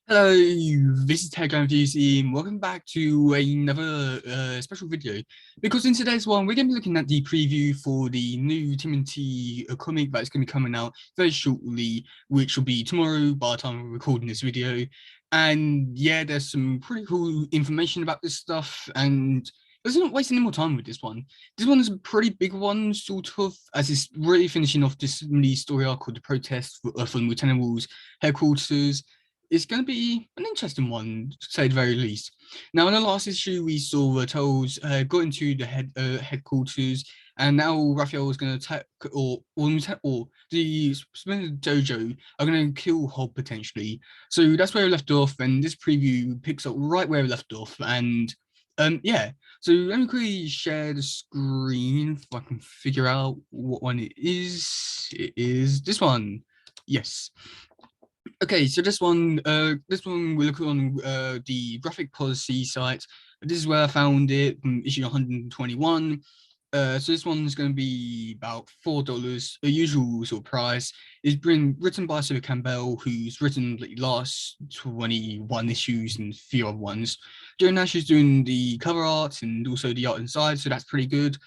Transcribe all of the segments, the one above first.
Hello, this is teddygaming, and welcome back to another special video. Because in today's one, we're going to be looking at the preview for the new tmnt comic that's going to be coming out very shortly, which will be tomorrow by the time we're recording this video. And yeah, there's some pretty cool information about this stuff, and let's not waste any more time with this one. This one is a pretty big one, sort of, as it's really finishing off this mini story arc called The Protest from Lieutenant Wool's headquarters. It's going to be an interesting one, to say the very least. Now, in the last issue, we saw the Turtles got into the headquarters, and now Raphael is going to attack, or the Splinter Dojo are going to kill Hob potentially. So that's where we left off, and this preview picks up right where we left off. And yeah, so let me quickly share the screen if I can figure out what one it is. It is this one. Yes. Okay, so this one we look on the graphic policy site. This is where I found it, issue 121. So this one's going to be about $4, a usual sort of price. It's been written by Sir Campbell, who's written the last 21 issues and a few other ones. Joe Nash is doing the cover art and also the art inside, so that's pretty good.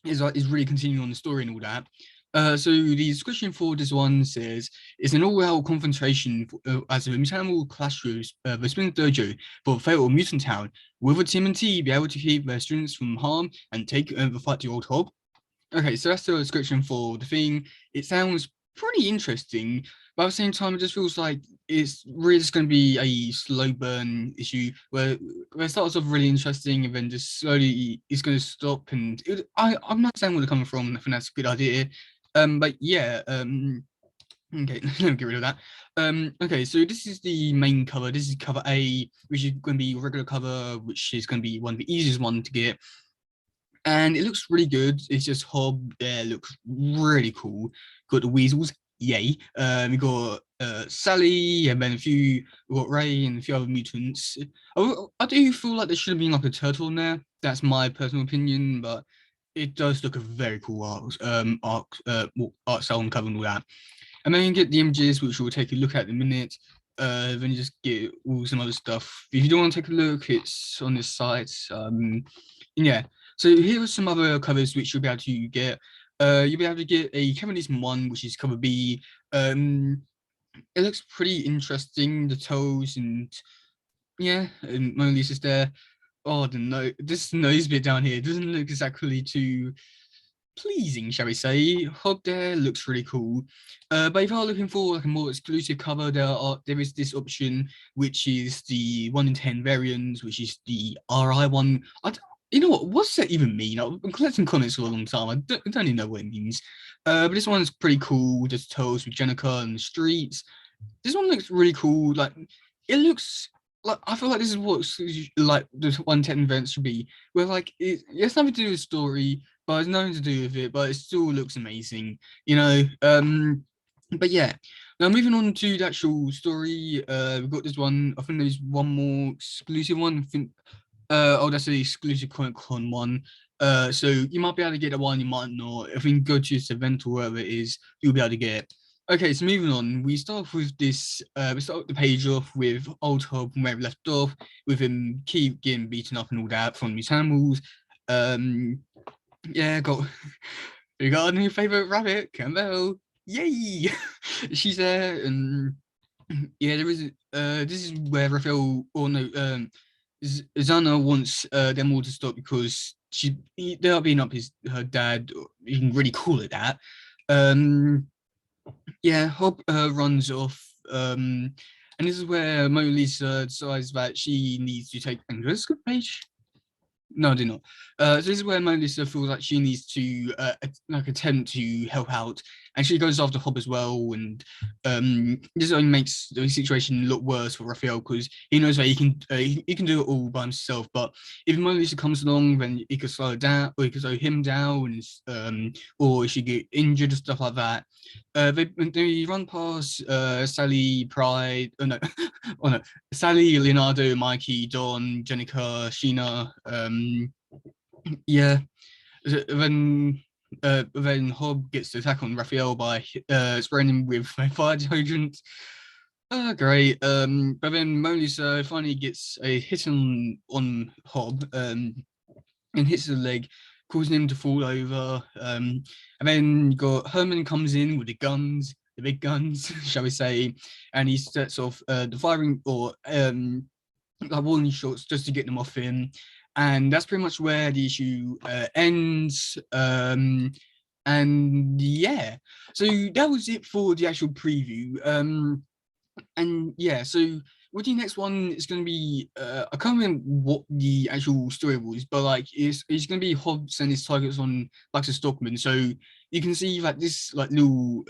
Is really continuing on the story and all that. So the description for this one says, it's an all-out confrontation as the mutant will clash with the Splinter Dojo for a fatal mutant town. Will the tmnt be able to keep their students from harm and take over fight the old Hob? Okay, so that's the description for the thing. It sounds pretty interesting, but at the same time, it just feels like it's really just going to be a slow burn issue where it starts off really interesting and then just slowly it's going to stop. And I'm not saying where they're coming from. I think that's a good idea. But yeah, okay, let me get rid of that. Okay, so this is the main cover. This is cover A, which is going to be a regular cover, which is going to be one of the easiest one to get. And it looks really good. It's just Hob there, looks really cool. Got the weasels, yay. We got Sally, and then we got Ray and a few other mutants. I do feel like there should have been like a turtle in there. That's my personal opinion, but it does look a very cool art style and cover and all that. And then you get the images, which we'll take a look at in a minute. Then you just get all some other stuff. If you don't want to take a look, it's on this site. Yeah. So here are some other covers which you'll be able to get. You'll be able to get a Kevin Eastman one, which is cover B. It looks pretty interesting. The toes and yeah, and Mona Lisa's there. Oh, this nose bit down here doesn't look exactly too pleasing, shall we say. Hob there looks really cool. But if you are looking for like a more exclusive cover, there is this option, which is the 1 in 10 variants, which is the RI one. You know what? What's that even mean? I've been collecting comics for a long time. I don't even know what it means. But this one's pretty cool. Just toes with Jenica and the streets. This one looks really cool. Like it looks like I feel like this is what like the 110 events should be. Where like it has nothing to do with story, but it's nothing to do with it, but it still looks amazing, you know. But yeah. Now moving on to the actual story, we've got this one. I think there's one more exclusive one. I think oh, that's the exclusive Comic Con one. So you might be able to get that one, you might not. If you can go to this event or wherever it is, you'll be able to get it. Okay, so moving on, we start off with this. We start the page off with old Hob from where we left off, with him keep getting beaten up and all that from these animals. Um, yeah, we got a new favorite rabbit, Campbell. Yay! She's there, and yeah, there is. This is where Raphael, or no, Zana wants them all to stop because they are being up her dad. You can really call it that. Um, yeah, Hob runs off, and this is where Mona Lisa decides that she needs to take. And let's go page. No, I did not. So this is where Mona Lisa feels like she needs to like attempt to help out, and she goes after Hob as well. And this only makes the situation look worse for Raphael because he knows that he can do it all by himself. But if Mona Lisa comes along, then he could slow her down, or he could slow him down, or she get injured and stuff like that. They run past Sally, Pride. Oh no, oh no, Sally, Leonardo, Mikey, Don, Jenica, Sheena. Yeah. Then Hob gets to attack on Raphael by spraying him with a fire hydrant. Great. But then Mona Lisa finally gets a hit on Hob, and hits the leg, causing him to fall over. And then you got Herman comes in with the guns, the big guns, shall we say, and he sets off the firing or like warning shots just to get them off him. And that's pretty much where the issue ends. And yeah, so that was it for the actual preview. And yeah, so with the next one, it's going to be I can't remember what the actual story was, but like it's going to be Hobbs and his targets on Baxter Stockman. So you can see like this like little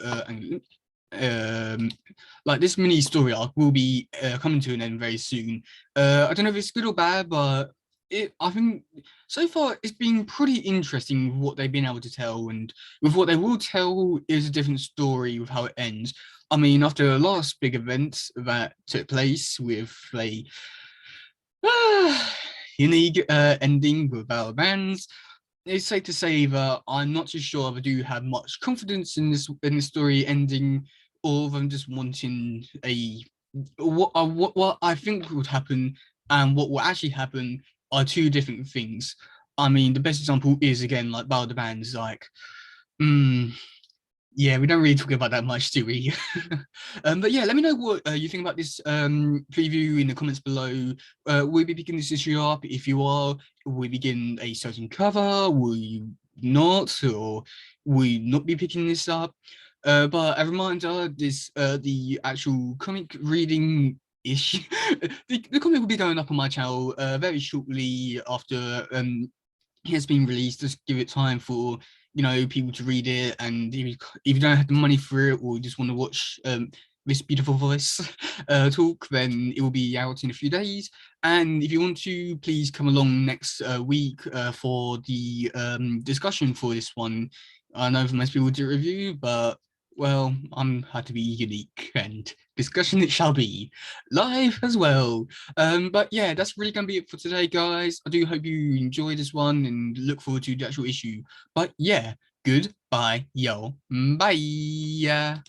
um like this mini story arc will be coming to an end very soon. I don't know if it's good or bad, but I think so far it's been pretty interesting what they've been able to tell, and with what they will tell is a different story with how it ends. I mean, after the last big event that took place with a unique ending with our bands, it's safe to say that I'm not too sure if I do have much confidence in this story ending, or if I'm just wanting a what I think would happen and what will actually happen are two different things. I mean, the best example is again like Battle of the Bands, like. Mm, yeah, we don't really talk about that much, do we? But yeah, let me know what you think about this preview in the comments below. Will you be picking this issue up? If you are, will you be getting a certain cover? Will you not? Or will you not be picking this up? But a reminder, the actual comic reading issue, the comic will be going up on my channel very shortly after it has been released. Just give it time for people to read it, and if you don't have the money for it, or you just want to watch this beautiful voice talk, then it will be out in a few days. And if you want to, please come along next week for the discussion for this one. I know for most people do review, but well, I'm had to be unique, and discussion it shall be live as well. But yeah, that's really gonna be it for today, guys. I do hope you enjoyed this one and look forward to the actual issue. But yeah, goodbye, yo. Bye.